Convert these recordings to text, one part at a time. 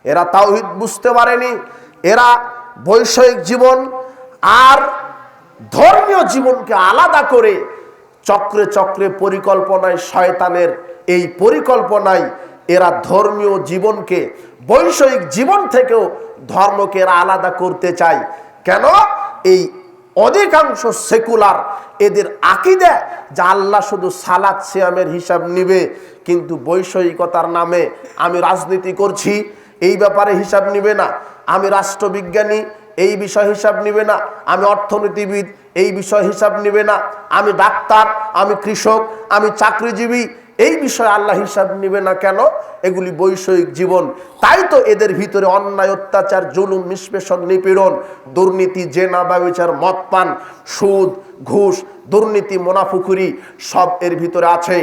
এরা তাওহীদ বুঝতে পারেনি। এরা বৈষয়িক জীবন আর ধর্মীয় জীবনকে আলাদা করে চক্রে চক্রে পরিকল্পনায়, শয়তানের এই পরিকল্পনায় এরা ধর্মীয় জীবনকে বৈষয়িক জীবন থেকেও ধর্মকে এরা আলাদা করতে চায়। কেন? এই অধিকাংশ সেকুলার এদের আকীদা যে আল্লাহ শুধু সালাত সিয়ামের হিসাব নিবে, কিন্তু বৈষয়িকতার নামে আমি রাজনীতি করছি এই ব্যাপারে হিসাব নিবে না, আমি রাষ্ট্রবিজ্ঞানী এই বিষয় হিসাব নিবে না, আমি অর্থনীতিবিদ এই বিষয় হিসাব নিবে না, আমি ডাক্তার, আমি কৃষক, আমি চাকরিজীবী এই বিষয়ে আল্লাহ হিসাব নিবে না। কেন? এগুলি বৈষয়িক জীবন। তাই তো এদের ভিতরে অন্যায়, অত্যাচার, জুলুম, নিষ্পেষণ, নিপীড়ন, দুর্নীতি, জেনা, ব্যভিচার, মদ পান, সুদ, ঘুষ, দুর্নীতি, মুনাফিকুরি সব এর ভিতরে আছে।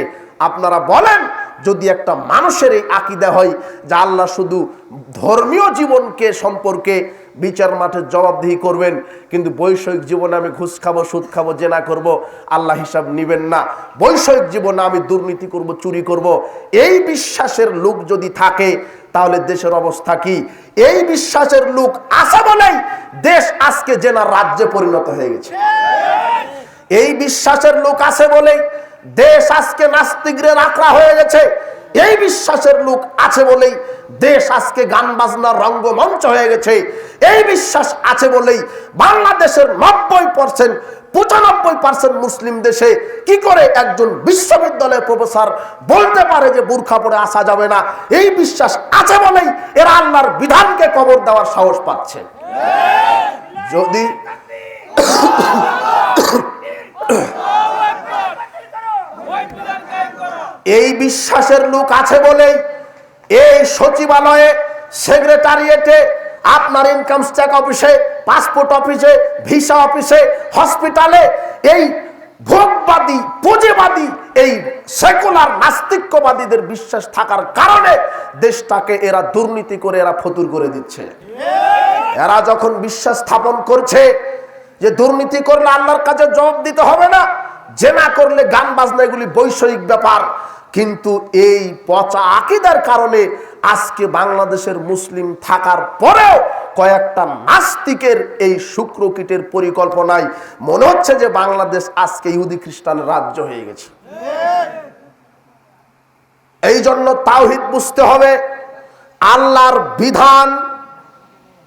আপনারা বলেন, যদি একটা মানুষের এই আকীদা হয় যে আল্লাহ শুধু ধর্মীয় জীবনকে সম্পর্কে বিচার মাঠে জবাবদিহি করবেন, কিন্তু বৈষয়িক জীবনে আমি ঘুষ খাবো, সুদ খাবো, জেনা করব, আল্লাহ হিসাব নিবেন না, বৈষয়িক জীবনে আমি দুর্নীতি করব, চুরি করব, এই বিশ্বাসের লোক যদি থাকে তাহলে দেশের অবস্থা কি? এই বিশ্বাসের লোক আছে বলেই দেশ আজকে জেনার রাজ্যে পরিণত হয়ে গেছে। এই বিশ্বাসের লোক আছে বলেই দেশ আজকে নাস্তিকদের আখড়া হয়ে গেছে। এই বিশ্বাসের লোক আছে বলেই দেশ আজকে গান বাজনার রঙ্গমঞ্চ হয়ে গেছে। এই বিশ্বাস আছে বলেই বাংলাদেশের 90%, 95% মুসলিম দেশে কি করে একজন বিশ্ববিদ্যালয়ের প্রফেসর বলতে পারে যে বুরখা পরে আসা যাবে না? এই বিশ্বাস আছে বলেই এরা আল্লাহর বিধানকে কবর দেওয়ার সাহস পাচ্ছে। যদি এই বিশ্বাসের লোক আছে বলেই এই সচিবালয়ে, সেক্রেটারিয়েটে, আপনার ইনকাম ট্যাক্স অফিসে, পাসপোর্ট অফিসে, ভিসা অফিসে, হসপিটালে এই ভোগবাদী, পুঁজিবাদী, এই সেকুলার নাস্তিক্যবাদীদের বিশ্বাস থাকার কারণে দেশটাকে এরা দুর্নীতি করে এরা ফতুর করে দিচ্ছে। এরা যখন বিশ্বাস স্থাপন করছে যে দুর্নীতি করলে আল্লাহর কাছে জবাব দিতে হবে না, জেনা করলে, গান বাজনা এগুলি বৈষয়িক ব্যাপার, কিন্তু এই পচা আকীদার কারণে আজকে বাংলাদেশের মুসলিম থাকার পরেও কয়েকটা নাস্তিকের এই শুক্রকীটের পরিকল্পনায় মনে হচ্ছে যে বাংলাদেশ আজকে ইহুদি খ্রিস্টানের রাজ্য হয়ে গেছে। এই জন্য তাওহীদ বুঝতে হবে। আল্লাহর বিধান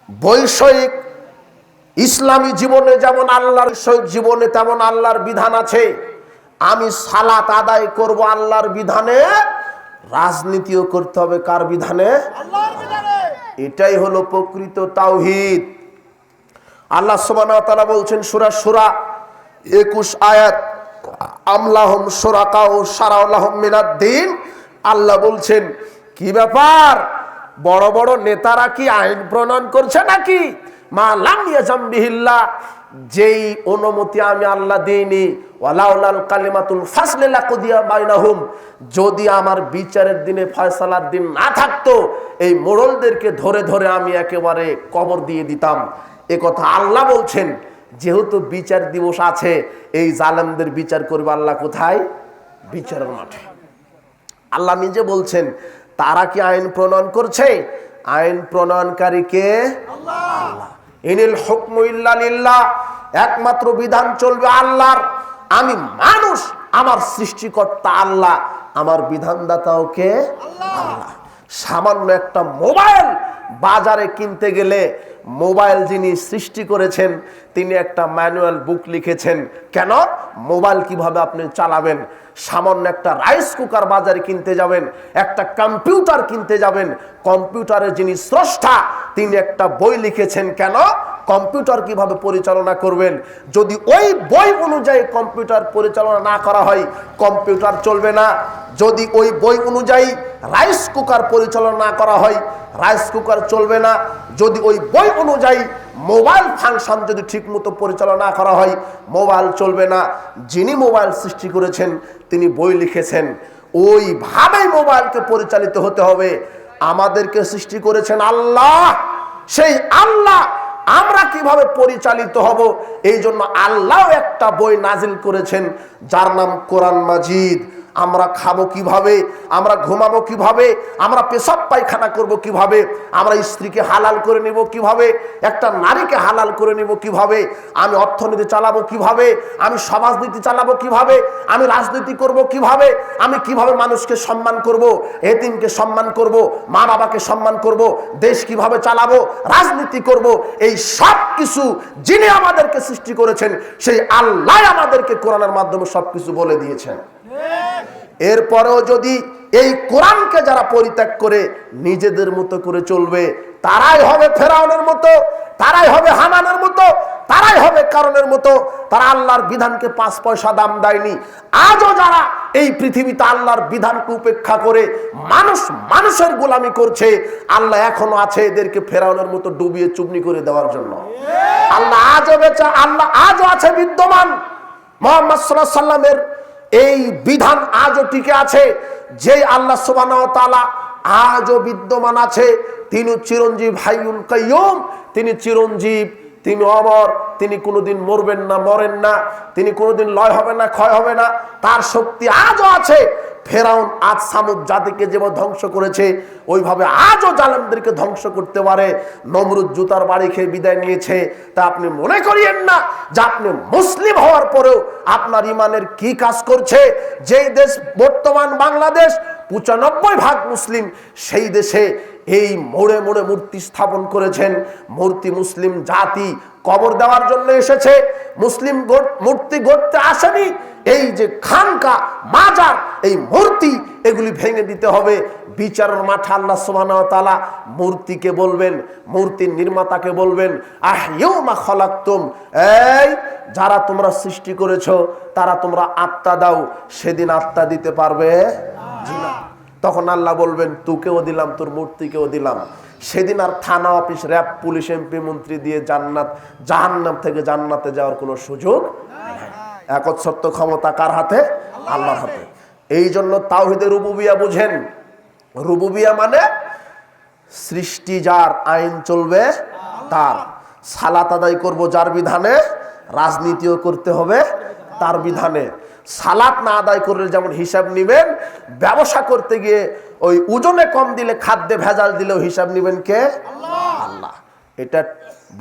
বৈষয়িক ইসলামী জীবনে যেমন আল্লাহর জীবনে তেমন আল্লাহর বিধান আছে। আমি সালাত আদায় করব আল্লাহর বিধানে, রাজনীতিও করতে হবে কার বিধানে? আল্লাহর বিধানে। এটাই হলো প্রকৃত তাওহীদ। আল্লাহ সুবহানাহু ওয়া তাআলা বলছেন সূরা সূরা 21 আয়াত, আমলাহুম শুরাকাউ শারাউ লাহুম মিনাদ-দ্বীন। আল্লাহ বলছেন, কি ব্যাপার, বড় বড় নেতারা কি আইন প্রণয়ন করছে নাকি? মা লাম ইয়াজাম বিহিল্লাহ, যেই অনুমতি আমি আল্লাহ দেইনি, ওয়ালাউলাল কালিমাতুল ফাসলি লাকুদিয়া বাইনাহুম, যদি আমার বিচারের দিনে, ফয়সালার দিন না থাকতো, এই মোড়লদেরকে ধরে ধরে আমি একেবারে কবর দিয়ে দিতাম। এ কথা আল্লাহ বলছেন। যেহেতু বিচার দিবস আছে, এই জালেমদের বিচার করবে আল্লাহ কোথায়? বিচারের মাঠে। আল্লাহ নিজে বলছেন, তারা কি আইন প্রণয়ন করছে? আইন প্রণয়নকারী কে? আল্লাহ। ইনিল হুকমু ইল্লা লিল্লাহ, একমাত্র বিধান চলবে আল্লাহর। আমি মানুষ, আমার সৃষ্টিকর্তা আল্লাহ, আমার বিধানদাতাও কে? আল্লাহ। সামান্য একটা মোবাইল বাজারে কিনতে গেলে মোবাইল যিনি সৃষ্টি করেছেন তিনি একটা ম্যানুয়াল বুক লিখেছেন। কেন? মোবাইল কিভাবে আপনি চালাবেন। সামান্য একটা রাইস কুকার বাজারে কিনতে যাবেন, একটা কম্পিউটার কিনতে যাবেন, কম্পিউটারের যিনি স্রষ্টা তিনি একটা বই লিখেছেন। কেন? কম্পিউটার কিভাবে পরিচালনা করবেন। যদি ওই বই অনুযায়ী কম্পিউটার পরিচালনা না করা হয়, কম্পিউটার চলবে না। যদি ওই বই অনুযায়ী রাইস কুকার পরিচালনা না করা হয়, রাইস কুকার চলবে না। যদি ওই বই অনুযায়ী মোবাইল ফাংশন যদি ঠিকমতো পরিচালনা না করা হয়, মোবাইল চলবে না। যিনি মোবাইল সৃষ্টি করেছেন তিনি বই লিখেছেন, ওইভাবেই মোবাইলকে পরিচালিত হতে হবে। আমাদেরকে সৃষ্টি করেছেন আল্লাহ, সেই আল্লাহ আমরা কিভাবে পরিচালিত হব, এই জন্য আল্লাহ একটা বই নাজিল করেছেন যার নাম কোরআন মাজিদ। আমরা খাবো কিভাবে, আমরা ঘুমাবো কিভাবে, আমরা পেশাব পায়খানা করব কিভাবে, আমরা স্ত্রীকে হালাল করে নিব কিভাবে, একটা নারীকে হালাল করে নিব কিভাবে, আমি অর্থনীতি চালাবো কিভাবে, আমি সমাজনীতি চালাবো কিভাবে, আমি রাজনীতি করব কিভাবে, আমি কিভাবে মানুষকে সম্মান করব, এতিমকে সম্মান করব, মা বাবাকে সম্মান করব, দেশ কিভাবে চালাবো, রাজনীতি করব, এই সব কিছু যিনি আমাদেরকে সৃষ্টি করেছেন সেই আল্লাহ আমাদেরকে কোরআনের মাধ্যমে সবকিছু বলে দিয়েছেন। এরপরেও যদি এই কোরআনকে যারা পরিত্যাগ করে নিজেদের মতো করে চলবে, তারাই হবে ফেরাউনের মতো, তারাই হবে হামানের মতো, তারাই হবে কারণের মতো। তারা আল্লাহর বিধানকে 5 পয়সা দাম দেয়নি। আজও যারা এই পৃথিবীতে আল্লাহর বিধানকে উপেক্ষা করে মানুষের গোলামি করছে, আল্লাহ এখনো আছে এদেরকে ফেরাউনের মতো ডুবিয়ে চুবনি করে দেওয়ার জন্য। আল্লাহ আজও বেঁচে, আল্লাহ আজও আছে বিদ্যমান। মুহাম্মদ সাল্লাল্লাহু আলাইহি সাল্লামের এই বিধান আজও টিকে আছে। যে আল্লাহ সুবহানাহু ওয়া তাআলা আজও বিদ্যমান আছে, তিনি চিরঞ্জীব, হাইয়ুল কাইয়ুম, তিনি চিরঞ্জীব, তিনি অমর, তিনি কোনোদিন মরবেন না, মরেন না, তিনি কোনোদিন লয় হবে না, ক্ষয় হবে না, তার শক্তি আজও আছে। ফেরাউন আজ সামুদ জাতিকে যেভাবে ধ্বংস করেছে ওইভাবে আজও জালেমদেরকে ধ্বংস করতে পারে। নমরুদ জুতার বাড়ি খেয়ে বিদায় নিয়েছে, তা আপনি মনে করিয়েন না যে আপনি মুসলিম হওয়ার পরেও আপনার ইমানের কি কাজ করছে। যেই দেশ বর্তমান বাংলাদেশ 95% মুসলিম, সেই দেশে এই মোড়ে মোড়ে মূর্তি স্থাপন করেছেন। মূর্তি মুসলিম জাতি কবর দেওয়ার জন্য এসেছে, মুসলিম মূর্তি গড়তে আসেনি। এই যে খানকা, মাজার, এই মূর্তি, এগুলি ভেঙে দিতে হবে। বিচারের মাঠে আল্লাহ সুবহানাহু ওয়া তাআলা মূর্তিকে বলবেন, মূর্তির নির্মাতাকে বলবেন, আহইউমা খালাকতুম, এই যারা তোমরা সৃষ্টি করেছো তারা তোমরা আত্মা দাও। সেদিন আত্মা দিতে পারবে না। তখন আল্লাহ বলবেন, তোকেও দিলাম, তোর মূর্তিকেও দিলাম। সেদিন আর থানা, অফিস, র‍্যাব, পুলিশ, এমপি, মন্ত্রী দিয়ে জাহান্নাম থেকে জান্নাতে যাওয়ার কোনো সুযোগ নাই। একচ্ছত্ব ক্ষমতা কার হাতে? আল্লাহর হাতে। এই জন্য তাওহীদে রুবুবিয়া বুঝেন। রুবুবিয়া মানে সৃষ্টি যার, আইন চলবে তার, সালাত আদায় করব যার বিধানে, রাজনীতিও করতে হবে তার বিধানে। সালাত না আদায় করলে যেমন হিসাব নিবেন, ব্যবসা করতে গিয়ে ওই ওজনে কম দিলে, খাদ্যে ভেজাল দিলেও হিসাব নিবেন কে? আল্লাহ। এটা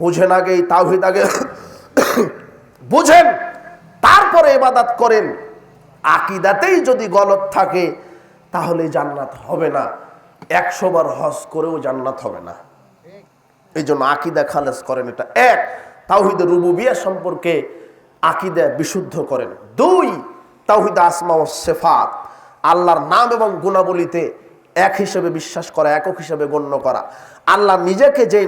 বুঝেন, আগে তাওহীদ আগে বুঝেন, তারপরে ইবাদত করেন। আকীদাতেই যদি গলত থাকে তাহলে জান্নাত হবে না। 100 বার হজ করেও জান্নাত হবে না। এই জন্য আকীদা খালেস করেন। এটা এক, তাওহীদ রুবুবিয়্যাহ সম্পর্কে আকীদা বিশুদ্ধ করেন। 2, তাওহীদ আসমা ও সিফাত, আল্লাহর নাম এবং গুণাবলীতে এক হিসেবে বিশ্বাস করা, একক হিসেবে গণ্য করা। আল্লাহ নিজেকে যেই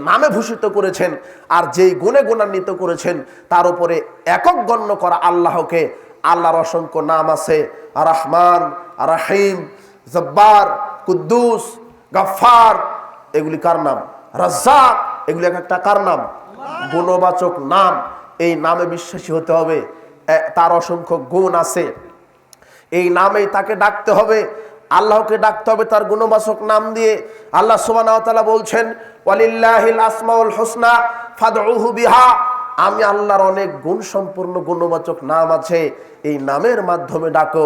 নামে ভূষিত করেছেন আর যেই গুণে গুণান্বিত করেছেন তার উপরে একক গণ্য করা আল্লাহকে। আল্লাহর অসংখ্য নাম আছে, আর রহমান, আর রহিম, জব্বার, কুদ্দুস, গফফার, এগুলি কার নাম? রাজ্জাক, এগুলি এক একটা কার নাম? গুণবাচক নাম। এই নামে বিশ্বাসী হতে হবে। তার অসংখ্য গুণ আছে, এই নামেই তাকে ডাকতে হবে। আল্লাহকে ডাকতে হবে তার গুণবাচক নাম দিয়ে। আল্লাহ সুবহানাহু ওয়া তাআলা বলছেন, ওয়ালিল্লাহিল আসমাউল হুসনা ফাদউহু বিহা, আমি আল্লাহর অনেক গুণ সম্পূর্ণ গুণবাচক নাম আছে, এই নামের মাধ্যমে ডাকো,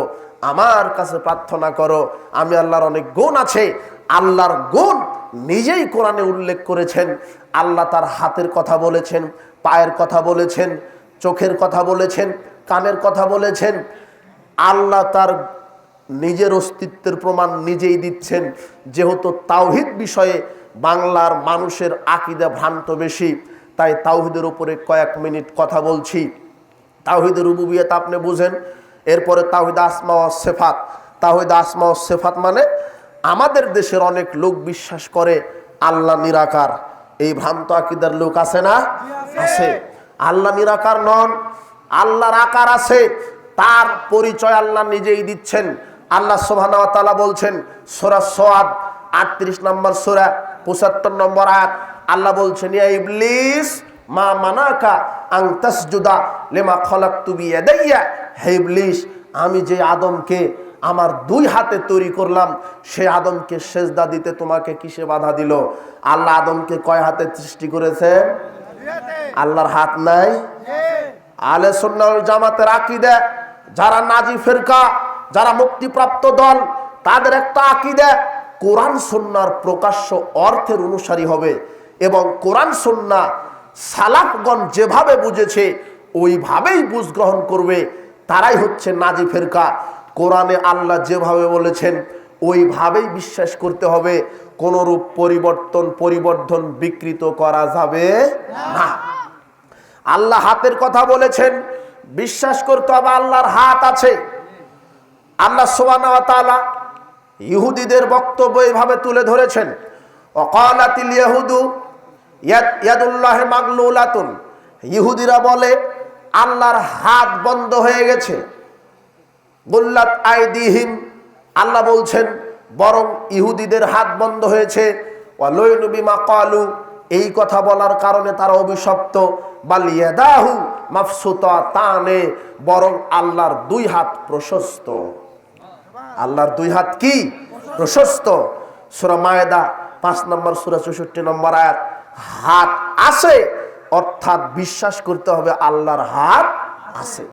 আমার কাছে প্রার্থনা করো। আমি আল্লাহর অনেক গুণ আছে। আল্লাহর গুণ নিজেই কোরআনে উল্লেখ করেছেন। আল্লাহ তার হাতের কথা বলেছেন, পায়ের কথা বলেছেন, চোখের কথা বলেছেন, কানের কথা বলেছেন। আল্লাহ তার নিজের অস্তিত্বের প্রমাণ নিজেই দিচ্ছেন। যেহেতু তাওহীদ বিষয়ে বাংলার মানুষের আকীদা ভ্রান্ত বেশি, তাই তাওহীদের উপরে কয়েক মিনিট কথা বলছি। তাওহীদ রুবুবিয়্যাত আপনি বুঝেন। এরপরে তাওহীদ আসমা ও সিফাত। তাওহীদ আসমা ও সিফাত মানে আমাদের দেশের অনেক লোক বিশ্বাস করে আল্লাহ নিরাকার। এই ভ্রান্ত আকীদার লোক আছে না? আছে। আল্লাহ নিরাকার নন, আল্লাহর আকার আছে। তার পরিচয় আল্লাহ নিজেই দিচ্ছেন। আল্লাহ সুবহানাহু ওয়া তাআলা বলছেন সূরা সাদ 38 নম্বর সূরা 75 নম্বর আয়াত, আল্লাহ বলছেন, ইয়া ইবলিস মা মানাকা আন তাসজুদা লিমা খালাকতু বিয়াদাইয়া, হে ইবলিস, আমি যে আদমকে আমার 2 হাতে তৈরি করলাম, সে আদমকে সেজদা দিতে তোমাকে কিসে বাধা দিল? আল্লাহ আদমকে কয় হাতে সৃষ্টি করেছেন? আল্লাহর হাত নাই? আহলে সুন্নাহ ওয়াল জামাতের আকীদা যারা নাজি ফিরকা, যারা মুক্তিপ্রাপ্ত দল, তাদের একটা আকীদা কোরআন সুন্নাহর প্রকাশ্য অর্থের অনুসারী হবে এবং কোরআন সুন্নাহ সালাফগণ যেভাবে বুঝেছে ওইভাবেই বুঝ গ্রহণ করবে। তারাই হচ্ছে নাজি ফেরকা। কোরআনে আল্লাহ যেভাবে বলেছেন ওইভাবেই বিশ্বাস করতে হবে, কোনরূপ পরিবর্তন বিকৃত করা যাবে না। আল্লাহ হাতের কথা বলেছেন, বিশ্বাস করতে হবে আল্লাহর হাত আছে। আল্লাহ সুবহানাহু ওয়া তাআলা ইহুদিদের বক্তব্য এইভাবে তুলে ধরেছেন, ওয়াকালাতিল ইয়াহুদু ইয়াদুল্লাহি মাগলুলাতুন। ইহুদিরা বলে আল্লাহর হাত বন্ধ হয়ে গেছে। গুল্লাত আইদিহিম, আল্লাহ বলছেন বরং ইহুদিদের হাত বন্ধ হয়েছে। ওয়ালাইনু বিমা ক্বালু, এই কথা বলার কারণে তারা অভিশপ্ত। বাল ইয়াদাহু মাবসুতাতানে, বরং আল্লাহর দুই হাত প্রশস্ত। আল্লাহর দুই হাত কি? প্রশস্ত। সূরা মায়েদা 5 নম্বর সূরা 64 নম্বর আয়াত। হাত আছে অর্থাৎ বিশ্বাস করতে হবে আল্লাহর হাত আছে।